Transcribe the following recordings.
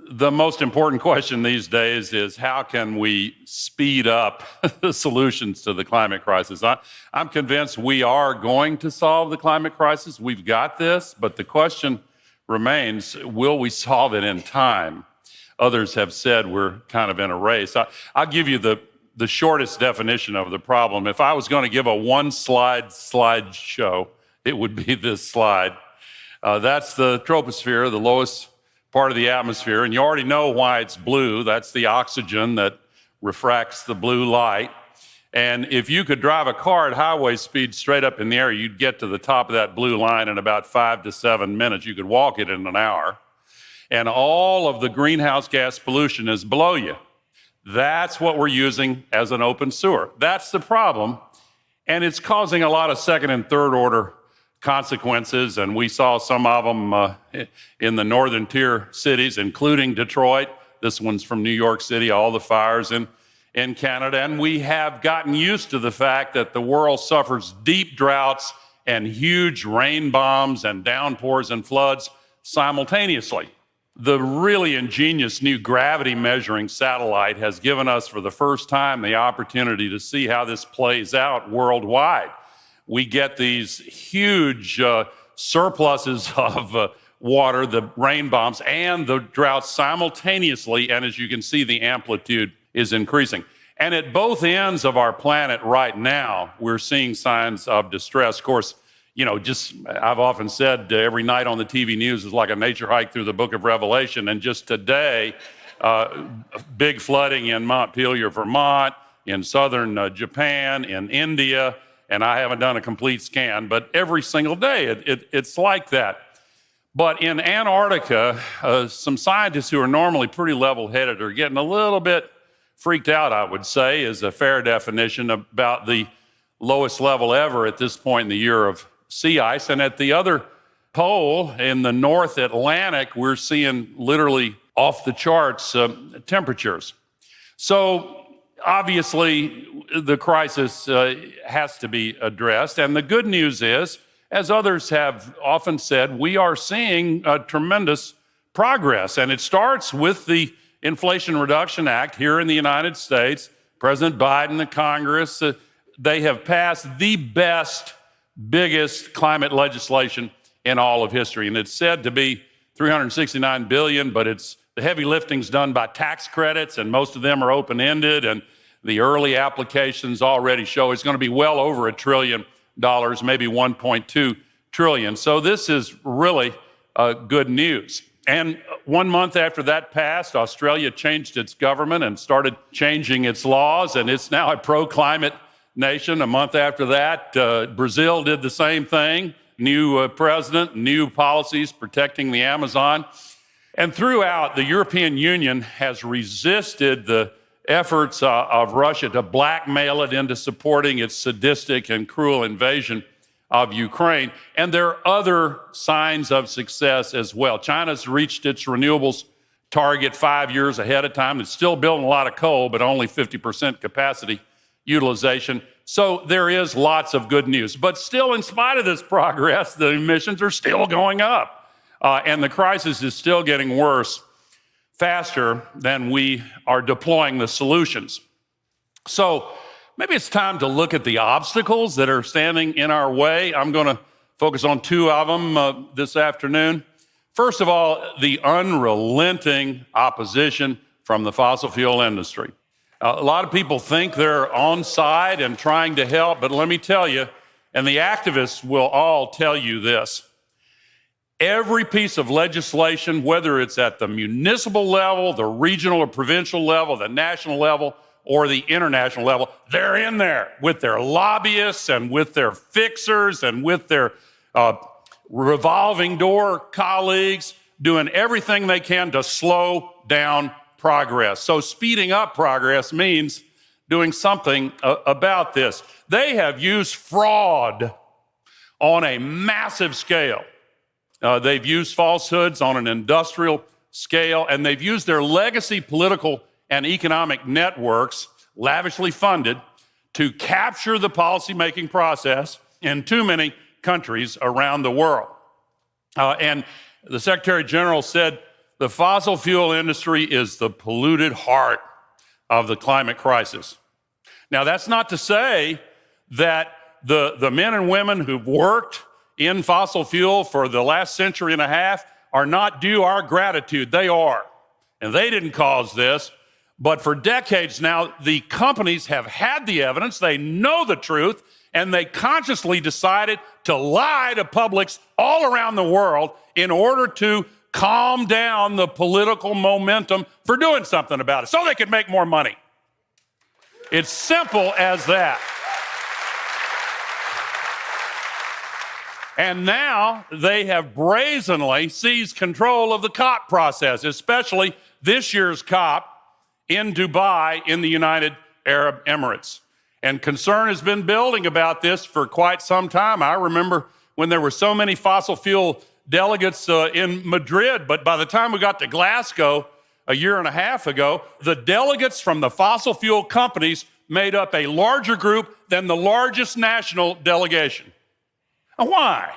The most important question these days is how can we speed up the solutions to the climate crisis? I'm convinced we are going to solve the climate crisis. We've got this, but the question remains, will we solve it in time? Others have said we're kind of in a race. I'll give you the shortest definition of the problem. If I was going to give a slide show, it would be this slide. That's the troposphere, the lowest part of the atmosphere, and you already know why it's blue. That's the oxygen that refracts the blue light. And if you could drive a car at highway speed straight up in the air, you'd get to the top of that blue line in about 5 to 7 minutes. You could walk it in an hour. And all of the greenhouse gas pollution is below you. That's what we're using as an open sewer. That's the problem. And it's causing a lot of second and third order consequences, and we saw some of them in the northern tier cities, including Detroit. This one's from New York City, all the fires in Canada. And we have gotten used to the fact that the world suffers deep droughts and huge rain bombs and downpours and floods simultaneously. The really ingenious new gravity measuring satellite has given us for the first time the opportunity to see how this plays out worldwide. We get these huge surpluses of water, the rain bombs, and the droughts simultaneously. And as you can see, the amplitude is increasing. And at both ends of our planet right now, we're seeing signs of distress. Of course, I've often said every night on the TV news is like a nature hike through the book of Revelation. And just today, big flooding in Montpelier, Vermont, in southern Japan, in India. And I haven't done a complete scan, but every single day it's like that. But in Antarctica, some scientists who are normally pretty level-headed are getting a little bit freaked out, I would say, is a fair definition, about the lowest level ever at this point in the year of sea ice. And at the other pole, in the North Atlantic, we're seeing literally off the charts temperatures. So obviously, the crisis has to be addressed. And the good news is, as others have often said, we are seeing tremendous progress. And it starts with the Inflation Reduction Act here in the United States. President Biden, the Congress, they have passed the biggest climate legislation in all of history. And it's said to be $369 billion, but the heavy lifting's done by tax credits, and most of them are open-ended. And the early applications already show it's going to be well over $1 trillion, maybe $1.2 trillion. So this is really good news. And 1 month after that passed, Australia changed its government and started changing its laws, and it's now a pro-climate nation. A month after that, Brazil did the same thing. New president, new policies protecting the Amazon. And throughout, the European Union has resisted the efforts of Russia to blackmail it into supporting its sadistic and cruel invasion of Ukraine. And there are other signs of success as well. China's reached its renewables target 5 years ahead of time. It's still building a lot of coal, but only 50% capacity utilization. So there is lots of good news. But still, in spite of this progress, the emissions are still going up. And the crisis is still getting worse faster than we are deploying the solutions. So maybe it's time to look at the obstacles that are standing in our way. I'm going to focus on two of them this afternoon. First of all, the unrelenting opposition from the fossil fuel industry. A lot of people think they're on side and trying to help, but let me tell you, and the activists will all tell you this, every piece of legislation, whether it's at the municipal level, the regional or provincial level, the national level, or the international level, they're in there with their lobbyists and with their fixers and with their revolving door colleagues, doing everything they can to slow down progress. So speeding up progress means doing something about this. They have used fraud on a massive scale. They've used falsehoods on an industrial scale, and they've used their legacy political and economic networks, lavishly funded, to capture the policymaking process in too many countries around the world. And the Secretary General said The fossil fuel industry is the polluted heart of the climate crisis. Now, that's not to say that the men and women who've worked in fossil fuel for the last century and a half are not due our gratitude. They are. And they didn't cause this. But for decades now, the companies have had the evidence, they know the truth, and they consciously decided to lie to publics all around the world in order to calm down the political momentum for doing something about it so they could make more money. It's simple as that. And now they have brazenly seized control of the COP process, especially this year's COP in Dubai in the United Arab Emirates. And concern has been building about this for quite some time. I remember when there were so many fossil fuel delegates in Madrid, but by the time we got to Glasgow a year and a half ago, the delegates from the fossil fuel companies made up a larger group than the largest national delegation. And why?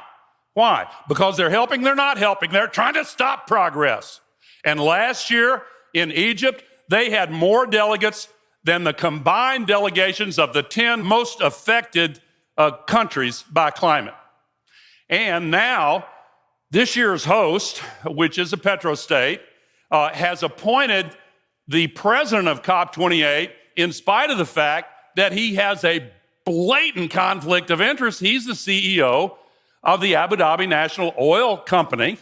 Why? Because they're helping? They're not helping. They're trying to stop progress. And last year in Egypt, they had more delegates than the combined delegations of the 10 most affected countries by climate. And now, this year's host, which is a petrostate, has appointed the president of COP28 in spite of the fact that he has a blatant conflict of interest. He's the CEO of the Abu Dhabi National Oil Company,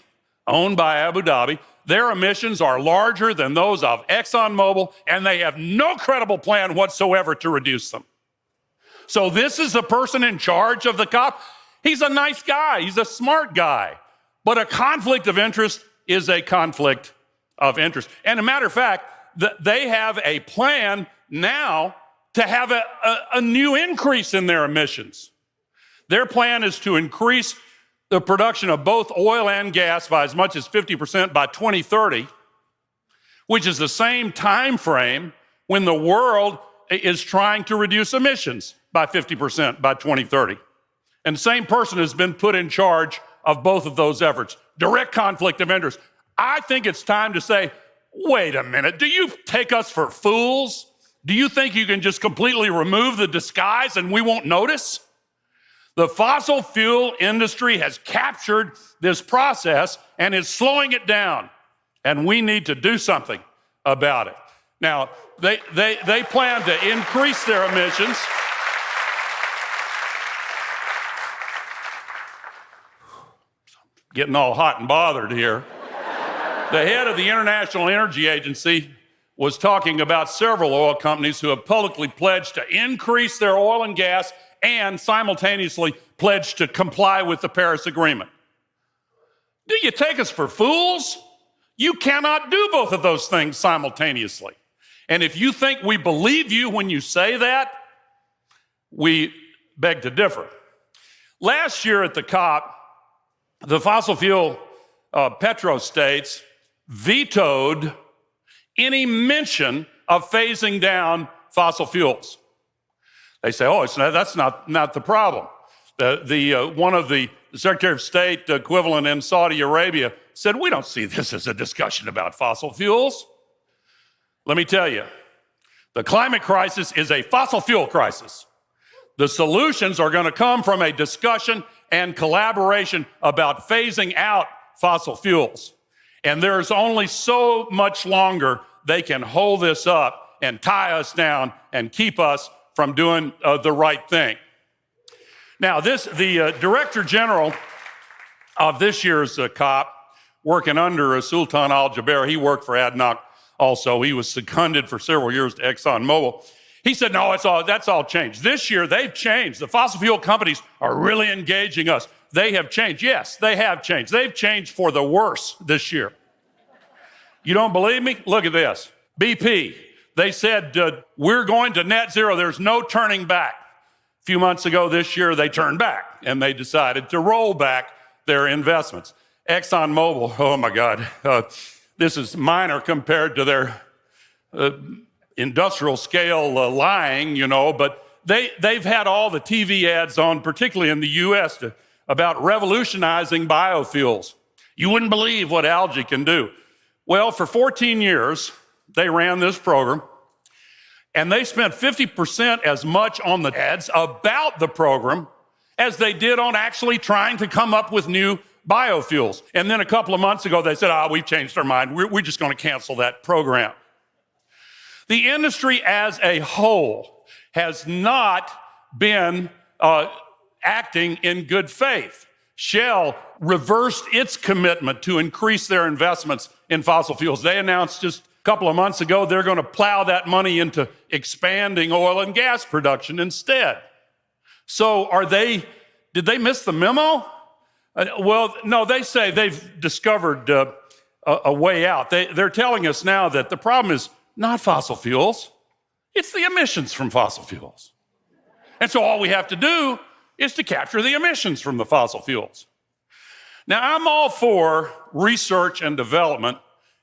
owned by Abu Dhabi. Their emissions are larger than those of ExxonMobil, and they have no credible plan whatsoever to reduce them. So this is the person in charge of the COP. He's a nice guy. He's a smart guy. But a conflict of interest is a conflict of interest. And a matter of fact, they have a plan now to have a new increase in their emissions. Their plan is to increase the production of both oil and gas by as much as 50% by 2030, which is the same time frame when the world is trying to reduce emissions by 50% by 2030. And the same person has been put in charge of both of those efforts. Direct conflict of interest. I think it's time to say, wait a minute, do you take us for fools? Do you think you can just completely remove the disguise and we won't notice? The fossil fuel industry has captured this process and is slowing it down, and we need to do something about it. Now, they plan to increase their emissions. Getting all hot and bothered here. The head of the International Energy Agency was talking about several oil companies who have publicly pledged to increase their oil and gas and simultaneously pledged to comply with the Paris Agreement. Do you take us for fools? You cannot do both of those things simultaneously. And if you think we believe you when you say that, we beg to differ. Last year at the COP, the fossil fuel petrostates vetoed any mention of phasing down fossil fuels. They say, oh, that's not the problem. One of the Secretary of State equivalent in Saudi Arabia said, we don't see this as a discussion about fossil fuels. Let me tell you, the climate crisis is a fossil fuel crisis. The solutions are going to come from a discussion and collaboration about phasing out fossil fuels. And there's only so much longer they can hold this up and tie us down and keep us from doing the right thing. Now, the Director General of this year's COP, working under Sultan Al-Jaber, he worked for ADNOC also. He was seconded for several years to ExxonMobil. He said, no, that's all changed. This year, they've changed. The fossil fuel companies are really engaging us. They have changed. Yes, they have changed. They've changed for the worse this year. You don't believe me? Look at this. BP, they said, we're going to net zero. There's no turning back. A few months ago this year, they turned back, and they decided to roll back their investments. ExxonMobil, oh my God, this is minor compared to their industrial scale lying, but they've had all the TV ads on, particularly in the US, about revolutionizing biofuels. You wouldn't believe what algae can do. Well, for 14 years, they ran this program, and they spent 50% as much on the ads about the program as they did on actually trying to come up with new biofuels. And then a couple of months ago, they said, we've changed our mind. We're just going to cancel that program. The industry as a whole has not been acting in good faith. Shell reversed its commitment to increase their investments in fossil fuels. They announced just a couple of months ago they're going to plow that money into expanding oil and gas production instead. So did they miss the memo? Well, no, they say they've discovered a way out. They're telling us now that the problem is not fossil fuels, it's the emissions from fossil fuels. And so all we have to do is to capture the emissions from the fossil fuels. Now, I'm all for research and development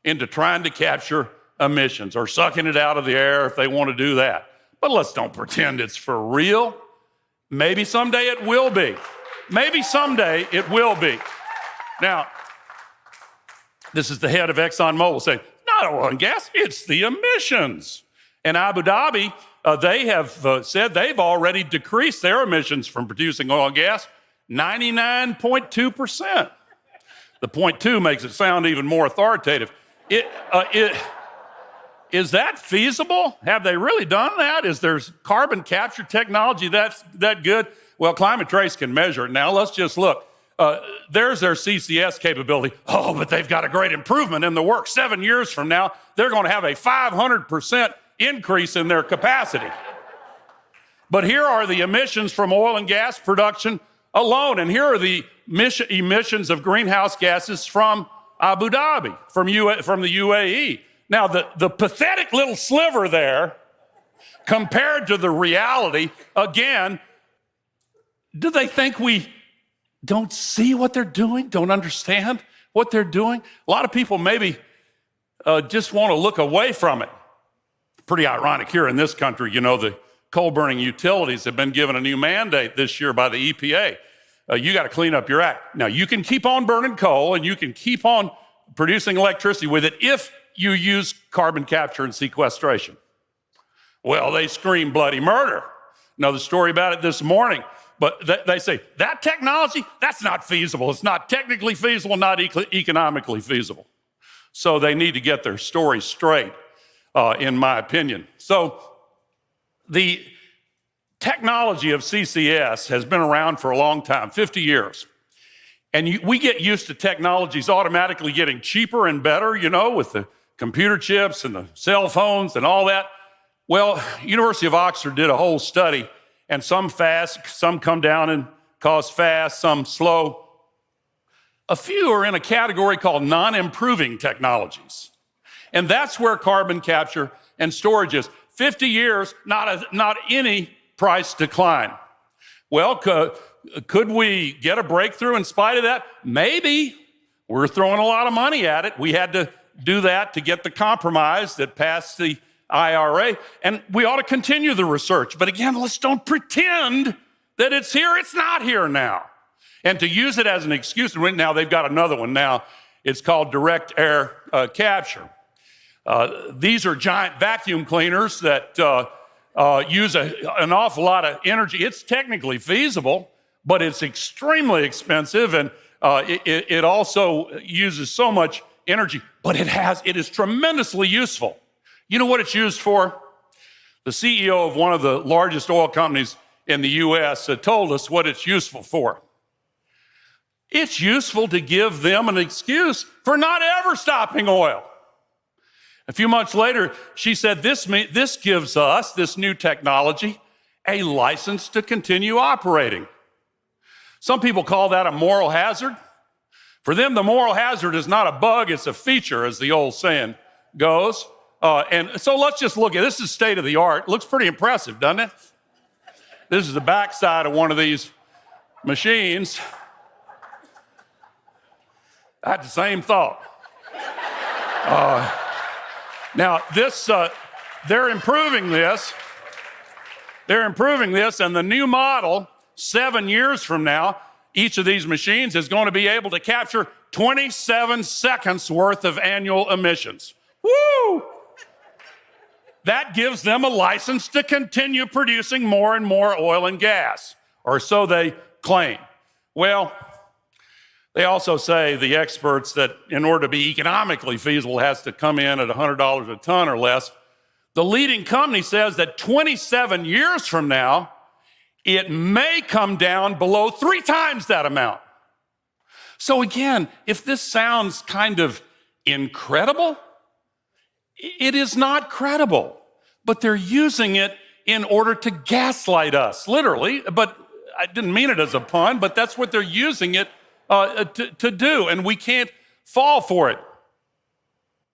into trying to capture emissions or sucking it out of the air if they want to do that. But let's don't pretend it's for real. Maybe someday it will be. Maybe someday it will be. Now, this is the head of ExxonMobil saying, not oil and gas, it's the emissions. In Abu Dhabi, they have said they've already decreased their emissions from producing oil and gas 99.2%. The 0.2 makes it sound even more authoritative. Is that feasible? Have they really done that? Is there carbon capture technology that's that good? Well, Climate Trace can measure it. Now, let's just look. There's their CCS capability. Oh, but they've got a great improvement in the work. 7 years from now, they're going to have a 500% increase in their capacity. But here are the emissions from oil and gas production alone, and here are the emissions of greenhouse gases from Abu Dhabi, from the UAE. Now, the pathetic little sliver there, compared to the reality, again, do they think we don't see what they're doing, don't understand what they're doing? A lot of people maybe just want to look away from it. Pretty ironic here in this country, you know, the coal-burning utilities have been given a new mandate this year by the EPA. You got to clean up your act. Now, you can keep on burning coal and you can keep on producing electricity with it if you use carbon capture and sequestration. Well, they scream bloody murder. Another story about it this morning. But they say, that technology, that's not feasible. It's not technically feasible, not economically feasible. So they need to get their story straight, in my opinion. So the technology of CCS has been around for a long time, 50 years. And we get used to technologies automatically getting cheaper and better, you know, with the computer chips and the cell phones and all that. Well, University of Oxford did a whole study, and some fast, some come down and cause fast, some slow. A few are in a category called non-improving technologies. And that's where carbon capture and storage is. 50 years, not any price decline. Well, could we get a breakthrough in spite of that? Maybe. We're throwing a lot of money at it. We had to do that to get the compromise that passed the IRA, and we ought to continue the research. But again, let's don't pretend that it's here. It's not here now. And to use it as an excuse, now they've got another one now. It's called direct air capture. These are giant vacuum cleaners that use an awful lot of energy. It's technically feasible, but it's extremely expensive, and it also uses so much energy, but it is tremendously useful. You know what it's used for? The CEO of one of the largest oil companies in the U.S. told us what it's useful for. It's useful to give them an excuse for not ever stopping oil. A few months later, she said, this gives us, this new technology, a license to continue operating. Some people call that a moral hazard. For them, the moral hazard is not a bug, it's a feature, as the old saying goes. And so let's just look at this. Is state of the art. Looks pretty impressive, doesn't it? This is the backside of one of these machines. I had the same thought. Now, they're improving this. They're improving this, and the new model, 7 years from now, each of these machines is going to be able to capture 27 seconds worth of annual emissions. Woo! That gives them a license to continue producing more and more oil and gas, or so they claim. Well, they also say, the experts, that in order to be economically feasible, it has to come in at $100 a ton or less. The leading company says that 27 years from now, it may come down below 3 times that amount. So again, if this sounds kind of incredible, it is not credible, but they're using it in order to gaslight us, literally. But I didn't mean it as a pun, but that's what they're using it to do, and we can't fall for it.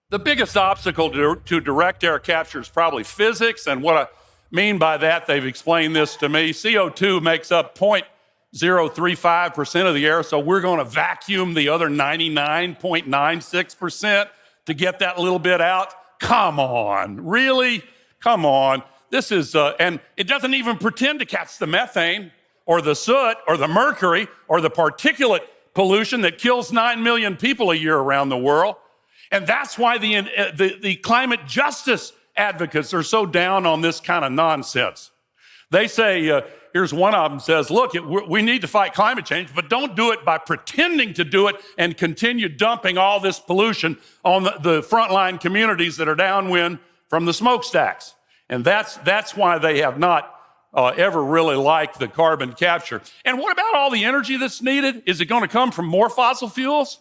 The biggest obstacle to direct air capture is probably physics, and what I mean by that, they've explained this to me. CO2 makes up 0.035% of the air, so we're going to vacuum the other 99.96% to get that little bit out. Come on, really? Come on. This is, and it doesn't even pretend to catch the methane or the soot or the mercury or the particulate pollution that kills 9 million people a year around the world. And that's why the climate justice advocates are so down on this kind of nonsense. They say, here's one of them says, look, we need to fight climate change, but don't do it by pretending to do it and continue dumping all this pollution on the frontline communities that are downwind from the smokestacks. And that's why they have not ever really liked the carbon capture. And what about all the energy that's needed? Is it going to come from more fossil fuels?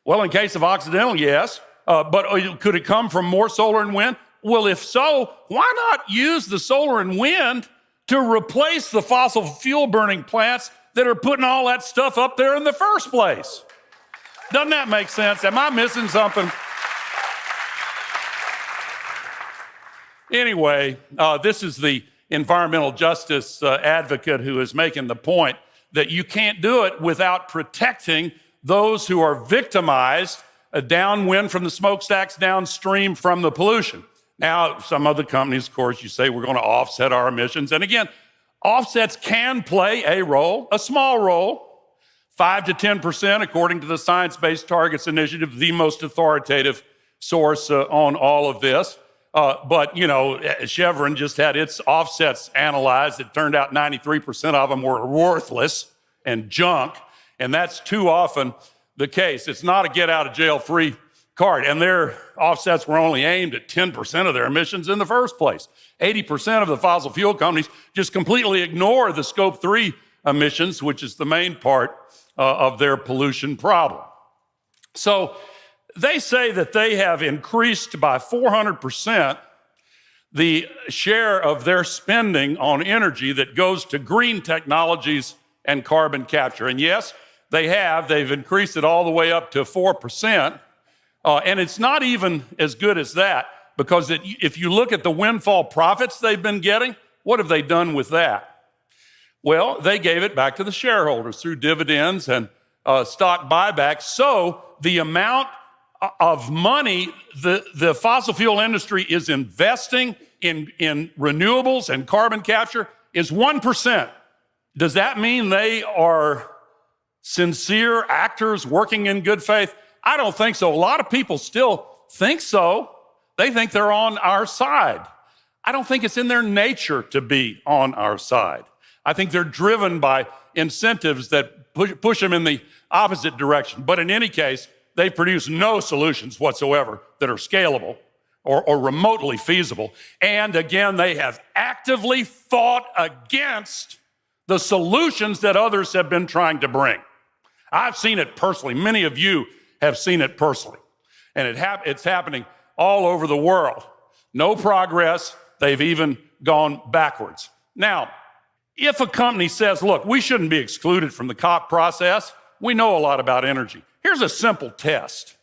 Well, in case of Occidental, yes. But could it come from more solar and wind? Well, if so, why not use the solar and wind to replace the fossil fuel burning plants that are putting all that stuff up there in the first place? Doesn't that make sense? Am I missing something? Anyway, this is the environmental justice advocate who is making the point that you can't do it without protecting those who are victimized downwind from the smokestacks, downstream from the pollution. Now, some other companies, of course, you say we're going to offset our emissions. And again, offsets can play a role, a small role, 5 to 10%, according to the Science Based Targets Initiative, the most authoritative source on all of this. But, you know, Chevron just had its offsets analyzed. It turned out 93% of them were worthless and junk. And that's too often the case. It's not a get-out-of-jail-free card. And their offsets were only aimed at 10% of their emissions in the first place. 80% of the fossil fuel companies just completely ignore the Scope 3 emissions, which is the main part of their pollution problem. So they say that they have increased by 400% the share of their spending on energy that goes to green technologies and carbon capture. And yes, they have. They've increased it all the way up to 4%. And it's not even as good as that, because if you look at the windfall profits they've been getting, what have they done with that? Well, they gave it back to the shareholders through dividends and stock buybacks. So the amount of money the fossil fuel industry is investing in renewables and carbon capture is 1%. Does that mean they are sincere actors working in good faith? I don't think so. A lot of people still think so. They think they're on our side. I don't think it's in their nature to be on our side. I think they're driven by incentives that push them in the opposite direction. But in any case, they produce no solutions whatsoever that are scalable or remotely feasible. And again, they have actively fought against the solutions that others have been trying to bring. I've seen it personally. Many of you have seen it personally. And it's happening all over the world. No progress. They've even gone backwards. Now, if a company says, look, we shouldn't be excluded from the COP process, we know a lot about energy. Here's a simple test.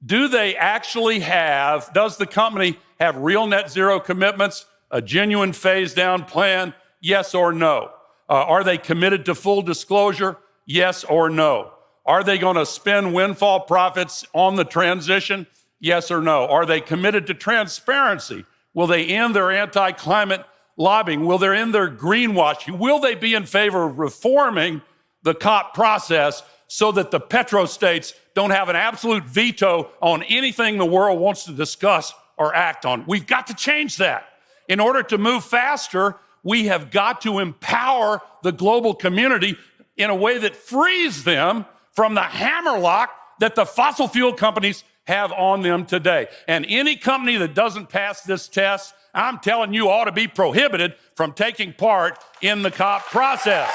Does the company have real net zero commitments, a genuine phase down plan? Yes or no? Are they committed to full disclosure? Yes or no? Are they going to spend windfall profits on the transition? Yes or no? Are they committed to transparency? Will they end their anti-climate lobbying? Will they end their greenwashing? Will they be in favor of reforming the COP process so that the petrostates don't have an absolute veto on anything the world wants to discuss or act on. We've got to change that. In order to move faster, we have got to empower the global community in a way that frees them from the hammerlock that the fossil fuel companies have on them today. And any company that doesn't pass this test, I'm telling you, ought to be prohibited from taking part in the COP process.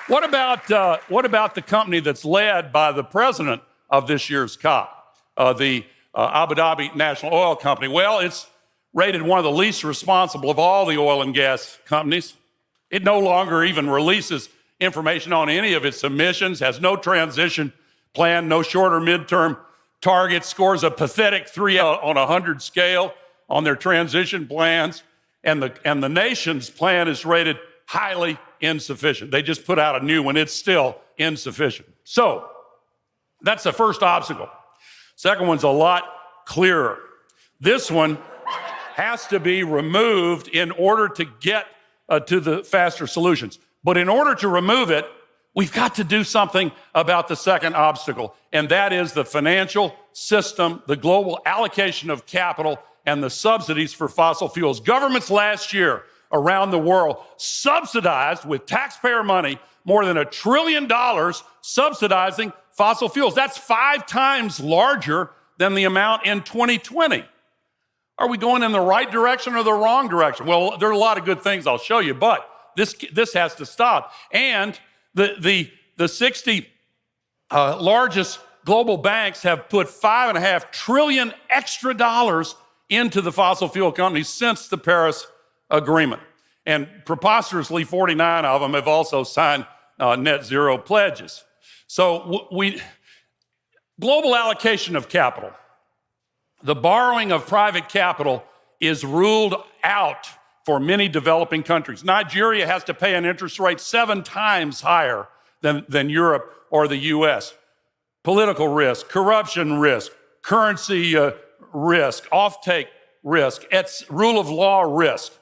What about the company that's led by the president of this year's COP, the Abu Dhabi National Oil Company? Well, it's rated one of the least responsible of all the oil and gas companies. It no longer even releases information on any of its emissions, has no transition plan, no short or midterm targets, scores a pathetic 3 on 100 scale on their transition plans, and the nation's plan is rated highly insufficient. They just put out a new one. It's still insufficient. So that's the first obstacle. Second one's a lot clearer. This one has to be removed in order to get to the faster solutions. But in order to remove it, we've got to do something about the second obstacle, and that is the financial system, the global allocation of capital, and the subsidies for fossil fuels. Governments last year around the world subsidized with taxpayer money more than $1 trillion subsidizing fossil fuels. That's 5 times larger than the amount in 2020. Are we going in the right direction or the wrong direction? Well, there are a lot of good things I'll show you, but this has to stop. And the 60 largest global banks have put $5.5 trillion extra dollars into the fossil fuel companies since the Paris Agreement. And preposterously, 49 of them have also signed net zero pledges. So global allocation of capital, the borrowing of private capital is ruled out for many developing countries. Nigeria has to pay an interest rate 7 times higher than Europe or the US. Political risk, corruption risk, currency risk, offtake risk, it's rule of law risk.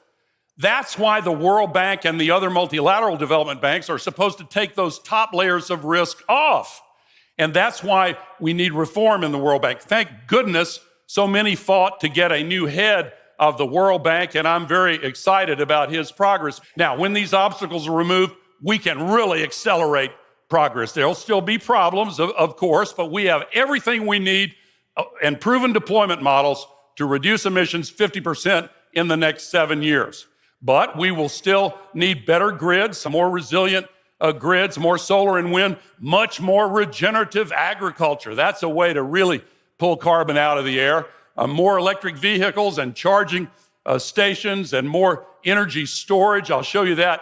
That's why the World Bank and the other multilateral development banks are supposed to take those top layers of risk off. And that's why we need reform in the World Bank. Thank goodness so many fought to get a new head of the World Bank, and I'm very excited about his progress. Now, when these obstacles are removed, we can really accelerate progress. There'll still be problems, of course, but we have everything we need and proven deployment models to reduce emissions 50% in the next 7 years. But we will still need better grids, some more resilient grids, more solar and wind, much more regenerative agriculture. That's a way to really pull carbon out of the air. More electric vehicles and charging stations and more energy storage. I'll show you that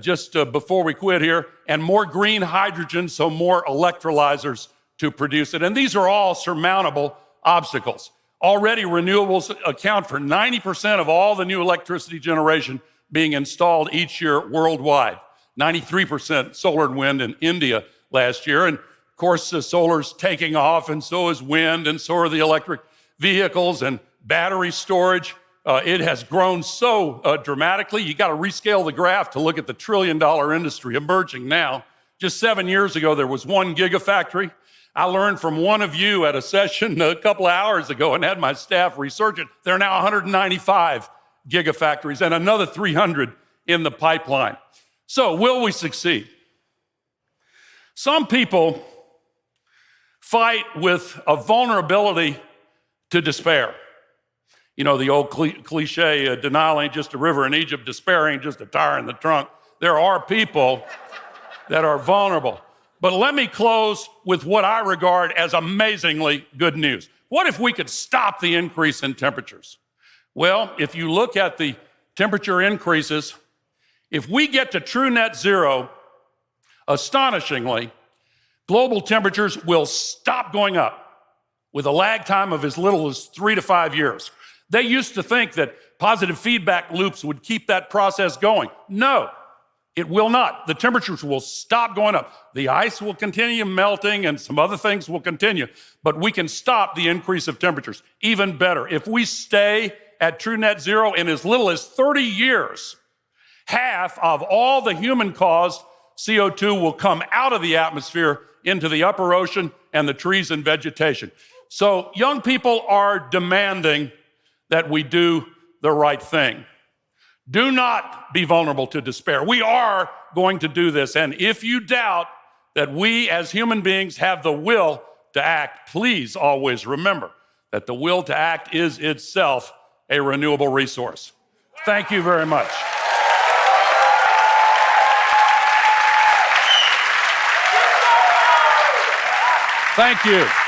just before we quit here. And more green hydrogen, so more electrolyzers to produce it. And these are all surmountable obstacles. Already, renewables account for 90% of all the new electricity generation being installed each year worldwide. 93% solar and wind in India last year. And of course, solar's taking off, and so is wind, and so are the electric vehicles and battery storage. It has grown so dramatically. You got to rescale the graph to look at the $1 trillion industry emerging now. Just 7 years ago, there was 1 gigafactory. I learned from one of you at a session a couple of hours ago and had my staff research it. There are now 195 gigafactories and another 300 in the pipeline. So will we succeed? Some people fight with a vulnerability to despair. You know, the old cliche, denial ain't just a river in Egypt, despair ain't just a tire in the trunk. There are people that are vulnerable. But let me close with what I regard as amazingly good news. What if we could stop the increase in temperatures? Well, if you look at the temperature increases, if we get to true net zero, astonishingly, global temperatures will stop going up with a lag time of as little as 3 to 5 years. They used to think that positive feedback loops would keep that process going. No, it will not. The temperatures will stop going up. The ice will continue melting and some other things will continue, but we can stop the increase of temperatures. Even better, if we stay at true net zero in as little as 30 years. Half of all the human-caused CO2 will come out of the atmosphere into the upper ocean and the trees and vegetation. So young people are demanding that we do the right thing. Do not be vulnerable to despair. We are going to do this. And if you doubt that we as human beings have the will to act, please always remember that the will to act is itself a renewable resource. Thank you very much. Thank you.